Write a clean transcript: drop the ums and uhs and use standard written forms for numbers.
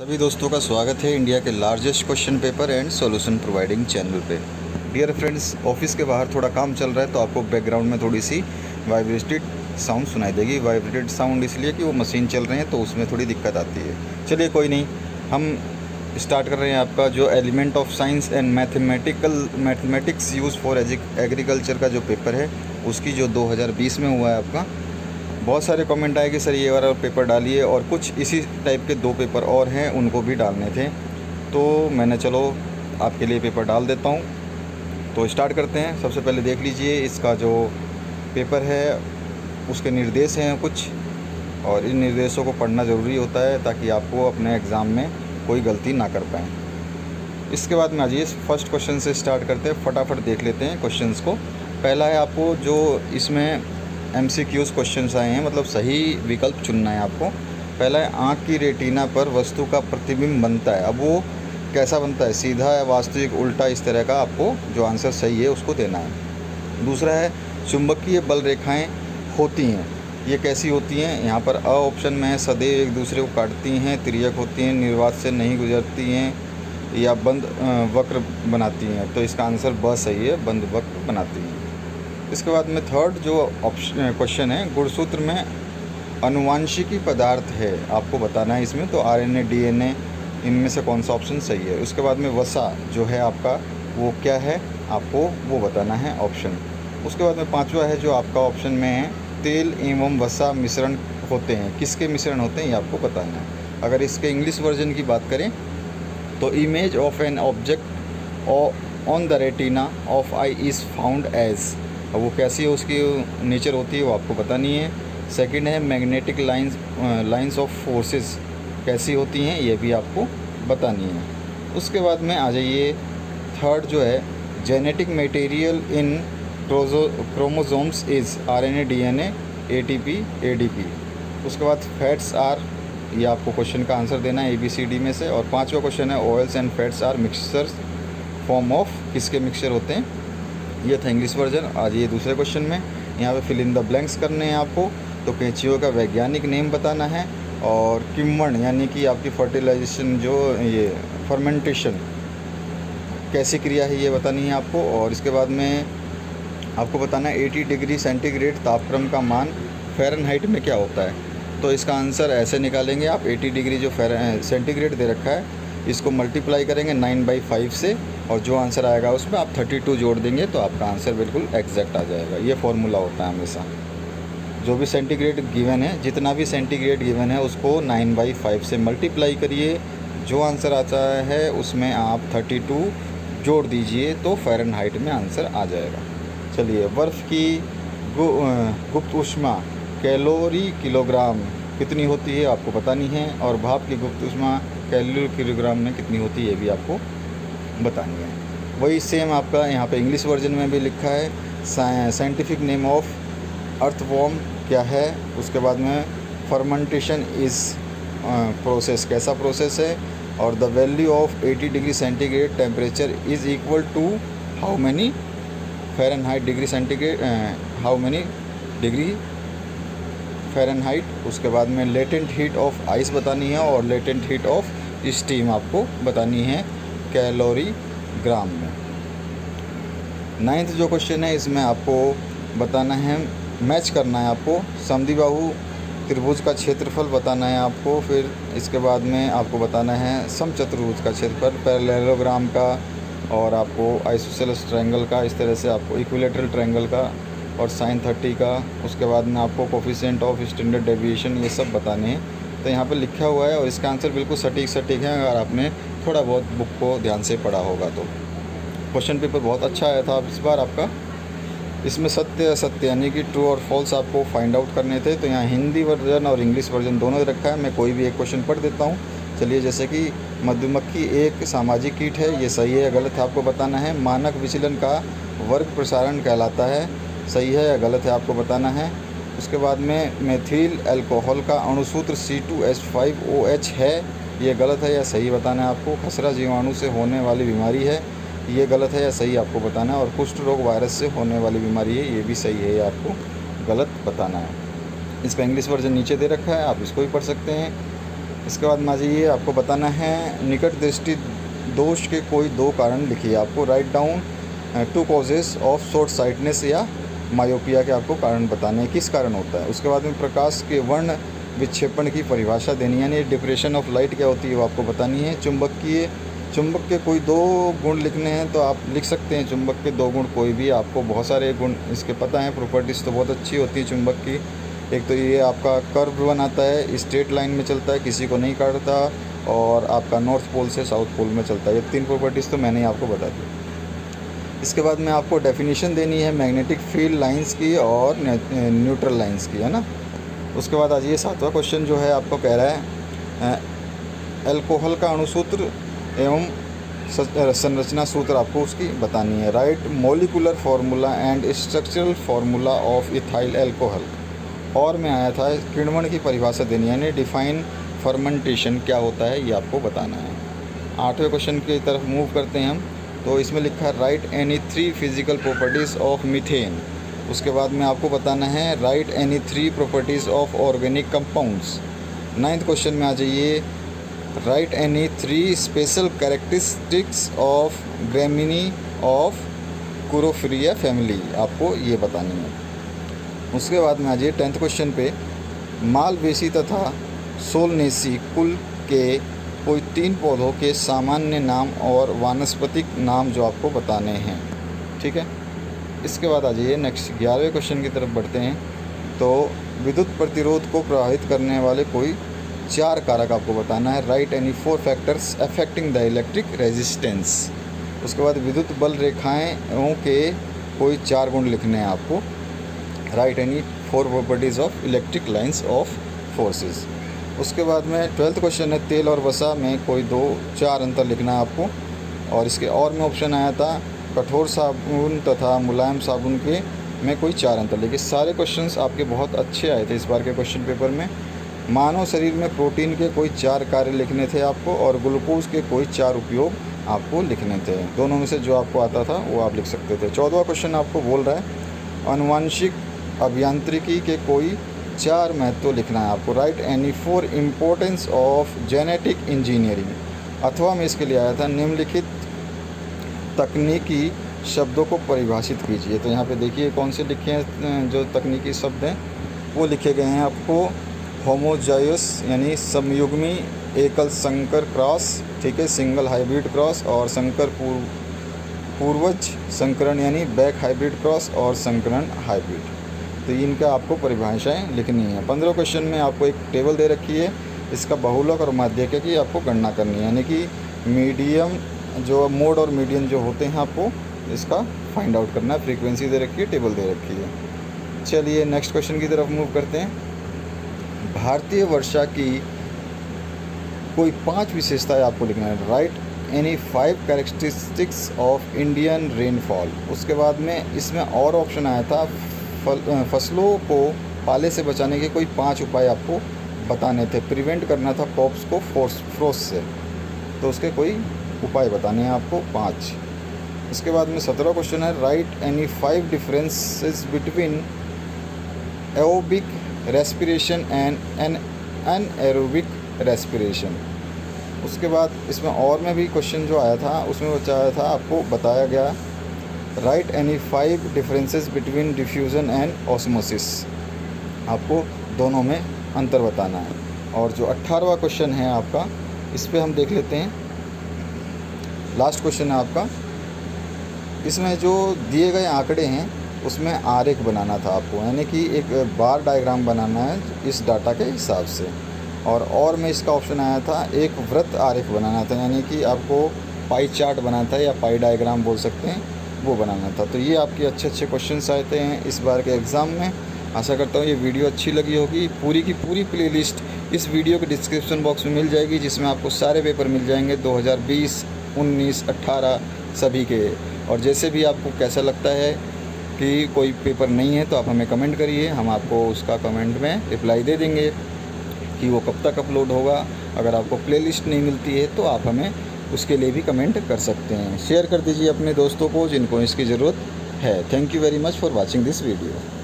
सभी दोस्तों का स्वागत है इंडिया के largest question paper and solution providing channel पे। डियर फ्रेंड्स, ऑफिस के बाहर थोड़ा काम चल रहा है तो आपको बैकग्राउंड में थोड़ी सी वाइब्रेटेड साउंड सुनाई देगी। वाइब्रेटेड साउंड इसलिए कि वो मशीन चल रहे हैं तो उसमें थोड़ी दिक्कत आती है। चलिए कोई नहीं, हम स्टार्ट कर रहे हैं आपका जो element of science and mathematics use for agriculture का जो पेपर है उसकी जो 2020 में हुआ है आपका। बहुत सारे कमेंट आए कि सर ये वाला पेपर डालिए, और कुछ इसी टाइप के 2 पेपर और हैं उनको भी डालने थे, तो मैंने चलो आपके लिए पेपर डाल देता हूँ। तो स्टार्ट करते हैं। सबसे पहले देख लीजिए इसका जो पेपर है उसके निर्देश हैं कुछ, और इन निर्देशों को पढ़ना ज़रूरी होता है ताकि आपको अपने एग्ज़ाम में कोई गलती ना कर पाएँ। इसके बाद में आ जाइए, फर्स्ट क्वेश्चन से स्टार्ट करते हैं, फटाफट देख लेते हैं क्वेश्चंस को। पहला है आपको जो इसमें MCQs क्वेश्चंस आए हैं, मतलब सही विकल्प चुनना है आपको। पहला है आँख की रेटिना पर वस्तु का प्रतिबिंब बनता है। अब वो कैसा बनता है, सीधा या वास्तविक, उल्टा, इस तरह का आपको जो आंसर सही है उसको देना है। दूसरा है चुंबकीय बल रेखाएं होती हैं, ये कैसी होती हैं। यहाँ पर अ ऑप्शन में है सदैव एक दूसरे को काटती हैं, तिर्यक होती हैं, निर्वात से नहीं गुजरती हैं, या बंद वक्र बनाती हैं। तो इसका आंसर ब सही है, बंद वक्र बनाती हैं। इसके बाद में थर्ड जो ऑप्शन क्वेश्चन है, गुणसूत्र में अनुवांशिकी पदार्थ है, आपको बताना है इसमें। तो RNA DNA इनमें से कौन सा ऑप्शन सही है। उसके बाद में वसा जो है आपका वो क्या है, आपको वो बताना है ऑप्शन। उसके बाद में पांचवा है जो आपका ऑप्शन में है, तेल एवं वसा मिश्रण होते हैं, किसके मिश्रण होते हैं ये आपको बताना है। अगर इसके इंग्लिश वर्जन की बात करें तो image of an object on the retina of eye is found as, अब वो कैसी है, उसकी नेचर होती है वो आपको बतानी है। सेकंड है मैग्नेटिक लाइंस ऑफ फोर्सेस कैसी होती हैं, ये भी आपको बतानी है। उसके बाद में आ जाइए, थर्ड जो है genetic material in chromosomes is RNA DNA ATP ADP। उसके बाद फैट्स आर, ये आपको क्वेश्चन का आंसर देना है ABCD में से। और पांचवा क्वेश्चन है oils and fats are mixtures form of, किसके मिक्सचर होते हैं। ये था इंग्लिश वर्जन। आज ये दूसरे क्वेश्चन में यहाँ पे फिल इन द ब्लैंक्स करने हैं आपको। तो कैंचियों का वैज्ञानिक नेम बताना है, और किण्वन यानी कि आपकी फर्टिलाइजेशन जो ये फर्मेंटेशन कैसी क्रिया है ये बतानी है आपको। और इसके बाद में आपको बताना है 80 डिग्री सेंटीग्रेड तापक्रम का मान फ़ारेनहाइट में क्या होता है। तो इसका आंसर ऐसे निकालेंगे आप, 80 डिग्री जो सेंटीग्रेड दे रखा है इसको मल्टीप्लाई करेंगे 9/5 से, और जो आंसर आएगा उसमें आप 32 जोड़ देंगे तो आपका आंसर बिल्कुल एग्जैक्ट आ जाएगा। ये फॉर्मूला होता है हमेशा, जो भी सेंटीग्रेड गिवन है, जितना भी सेंटीग्रेड गिवन है उसको 9/5 से मल्टीप्लाई करिए, जो आंसर आता है उसमें आप 32 जोड़ दीजिए तो फ़ारेनहाइट में आंसर आ जाएगा। चलिए, बर्फ़ की गुप्त ऊष्मा कैलोरी किलोग्राम कितनी होती है आपको बतानी है, और भाप की गुप्त ऊष्मा कैलोरी किलोग्राम में कितनी होती है ये भी आपको बतानी है। वही सेम आपका यहाँ पे इंग्लिश वर्जन में भी लिखा है, साइंटिफिक नेम ऑफ अर्थवॉर्म क्या है। उसके बाद में फर्मेंटेशन इज़ प्रोसेस कैसा प्रोसेस है, और the value of 80 degree centigrade temperature is equal to how many Fahrenheit degree centigrade, how many degree Fahrenheit. उसके बाद में लेटेंट हीट ऑफ आइस बतानी है, और लेटेंट हीट ऑफ स्टीम आपको बतानी है कैलोरी ग्राम में। 9th जो क्वेश्चन है इसमें आपको बताना है, मैच करना है आपको, समद्विबाहु त्रिभुज का क्षेत्रफल बताना है आपको। फिर इसके बाद में आपको बताना है समचतुर्भुज का क्षेत्रफल, पैरेललोग्राम का, और आपको आइसोसेलेस ट्रायंगल का, इस तरह से आपको इक्विलेटरल ट्रायंगल का, और sin 30 का। उसके बाद में आपको कोफिशिएंट ऑफ स्टैंडर्ड डेविएशन, ये सब बताने हैं। तो यहाँ पे लिखा हुआ है, और इसका आंसर बिल्कुल सटीक है अगर आपने थोड़ा बहुत बुक को ध्यान से पढ़ा होगा तो। क्वेश्चन पेपर बहुत अच्छा आया था इस बार आपका। इसमें सत्य असत्य यानी कि ट्रू और फॉल्स आपको फाइंड आउट करने थे। तो यहाँ हिंदी वर्जन और इंग्लिश वर्जन दोनों रखा है, मैं कोई भी एक क्वेश्चन पढ़ देता हूँ। चलिए, जैसे कि मधुमक्खी एक सामाजिक कीट है, ये सही है या गलत है आपको बताना है। मानक विचलन का वर्ग प्रसारण कहलाता है, सही है या गलत है आपको बताना है। उसके बाद में मेथिल अल्कोहल का अणुसूत्र C2H5OH है, ये गलत है या सही बताना है आपको। खसरा जीवाणु से होने वाली बीमारी है, ये गलत है या सही आपको बताना है। और कुष्ठ रोग वायरस से होने वाली बीमारी है, ये भी सही है, ये आपको गलत बताना है। इसका इंग्लिश वर्जन नीचे दे रखा है, आप इसको भी पढ़ सकते हैं। इसके बाद में आ जाइए, आपको बताना है निकट दृष्टि दोष के कोई 2 कारण लिखिए। आपको write down 2 causes of short sightedness या मायोपिया के आपको कारण बताने हैं, किस कारण होता है। उसके बाद में प्रकाश के वर्ण विक्षेपण की परिभाषा देनी है, यानी डिप्रेशन ऑफ लाइट क्या होती है वो आपको बतानी है। चुंबक के कोई 2 गुण लिखने हैं तो आप लिख सकते हैं चुंबक के 2 गुण कोई भी। आपको बहुत सारे गुण इसके पता हैं, प्रॉपर्टीज़ तो बहुत अच्छी होती है चुंबक की। एक तो ये आपका कर्व बनाता है, स्ट्रेट लाइन में चलता है, किसी को नहीं काटता, और आपका नॉर्थ पोल से साउथ पोल में चलता है। ये 3 प्रॉपर्टीज़ तो मैंने आपको बता दी। इसके बाद में आपको डेफिनेशन देनी है मैग्नेटिक फील्ड लाइंस की और न्यूट्रल लाइंस की, है ना। उसके बाद आज ये 7वां क्वेश्चन जो है आपको कह रहा है अल्कोहल का अणुसूत्र एवं संरचना सूत्र आपको उसकी बतानी है। Right molecular formula and structural formula of ethyl alcohol. और में आया था किण्वन की परिभाषा देनी है, यानी डिफाइन फर्मेंटेशन क्या होता है ये आपको बताना है। 8वें क्वेश्चन की तरफ मूव करते हैं हम। तो इसमें लिखा है write any 3 physical properties of methane. उसके बाद में आपको बताना है write any 3 properties of organic compounds. 9th question में आ जाइए, write any 3 special characteristics of gramineae of cruciferae family, आपको ये बतानी है। उसके बाद में आ जाइए 10th क्वेश्चन पे, मालवेसी तथा सोलनेसी कुल के कोई 3 पौधों के सामान्य नाम और वानस्पतिक नाम जो आपको बताने हैं, ठीक है। इसके बाद आ जाइए नेक्स्ट 11वें क्वेश्चन की तरफ बढ़ते हैं। तो विद्युत प्रतिरोध को प्रभावित करने वाले कोई 4 कारक आपको बताना है। Write any 4 factors affecting the electric resistance. उसके बाद विद्युत बल रेखाओं के कोई 4 गुण लिखने हैं आपको। Right any 4 properties of electric lines of forces. उसके बाद में 12th क्वेश्चन है तेल और वसा में कोई 4 अंतर लिखना है आपको। और इसके और में ऑप्शन आया था कठोर साबुन तथा मुलायम साबुन के में कोई 4 अंतर लिखिए। सारे क्वेश्चंस आपके बहुत अच्छे आए थे इस बार के क्वेश्चन पेपर में। मानव शरीर में प्रोटीन के कोई 4 कार्य लिखने थे आपको, और ग्लूकोज के कोई 4 उपयोग आपको लिखने थे। दोनों में से जो आपको आता था वो आप लिख सकते थे। 14वां क्वेश्चन आपको बोल रहा है आनुवांशिक अभियांत्रिकी के कोई 4 महत्व लिखना है आपको। Right any 4 importance of genetic engineering. अथवा में इसके लिए आया था निम्नलिखित तकनीकी शब्दों को परिभाषित कीजिए। तो यहाँ पे देखिए कौन से लिखे हैं जो तकनीकी शब्द हैं वो लिखे गए हैं आपको। होमोजाइयस यानी समयुग्मी एकल संकर क्रॉस, ठीक है, सिंगल हाइब्रिड क्रॉस, और संकर पूर्वज संकरण यानी बैक हाइब्रिड क्रॉस, और संकरण हाइब्रिड। तो इनका आपको परिभाषाएं लिखनी है। 15 क्वेश्चन में आपको एक टेबल दे रखी है, इसका बहुलक और माध्यक की आपको गणना करनी है, यानी कि मीडियम जो मोड और मीडियन जो होते हैं आपको इसका फाइंड आउट करना है। फ्रीक्वेंसी दे रखी है, टेबल दे रखी है। चलिए नेक्स्ट क्वेश्चन की तरफ मूव करते हैं। भारतीय वर्षा की कोई 5 विशेषताएं आपको लिखना है। Write any 5 characteristics of Indian rainfall. उसके बाद में इसमें और ऑप्शन आया था फसलों को पाले से बचाने के कोई 5 उपाय आपको बताने थे। प्रिवेंट करना था क्रॉप्स को फ्रोस्ट से, तो उसके कोई उपाय बताने हैं आपको 5। इसके बाद में 17वां क्वेश्चन है write any 5 differences between aerobic respiration and anaerobic respiration. उसके बाद इसमें और में भी क्वेश्चन जो आया था उसमें बताया था आपको बताया गया right any 5 differences between diffusion and osmosis. आपको दोनों में अंतर बताना है। और जो 18वां क्वेश्चन है आपका, इस पे हम देख लेते हैं। लास्ट क्वेश्चन है आपका, इसमें जो दिए गए आंकड़े हैं उसमें आरेख बनाना था आपको, यानी कि एक बार डायग्राम बनाना है इस डाटा के हिसाब से। और में इसका ऑप्शन आया था एक वृत्त आरेख बनाना था, यानी कि आपको पाई चार्ट बनाना था या पाई डायग्राम बोल सकते हैं, वो बनाना था। तो ये आपके अच्छे क्वेश्चंस आए थे इस बार के एग्ज़ाम में। आशा करता हूँ ये वीडियो अच्छी लगी होगी। पूरी की पूरी प्लेलिस्ट इस वीडियो के डिस्क्रिप्शन बॉक्स में मिल जाएगी, जिसमें आपको सारे पेपर मिल जाएंगे 2020, 19, 18 सभी के। और जैसे भी आपको कैसा लगता है कि कोई पेपर नहीं है तो आप हमें कमेंट करिए, हम आपको उसका कमेंट में रिप्लाई दे देंगे कि वो कब तक अपलोड होगा। अगर आपको प्लेलिस्ट नहीं मिलती है तो आप हमें उसके लिए भी कमेंट कर सकते हैं। शेयर कर दीजिए अपने दोस्तों को जिनको इसकी ज़रूरत है। Thank you very much for watching this video.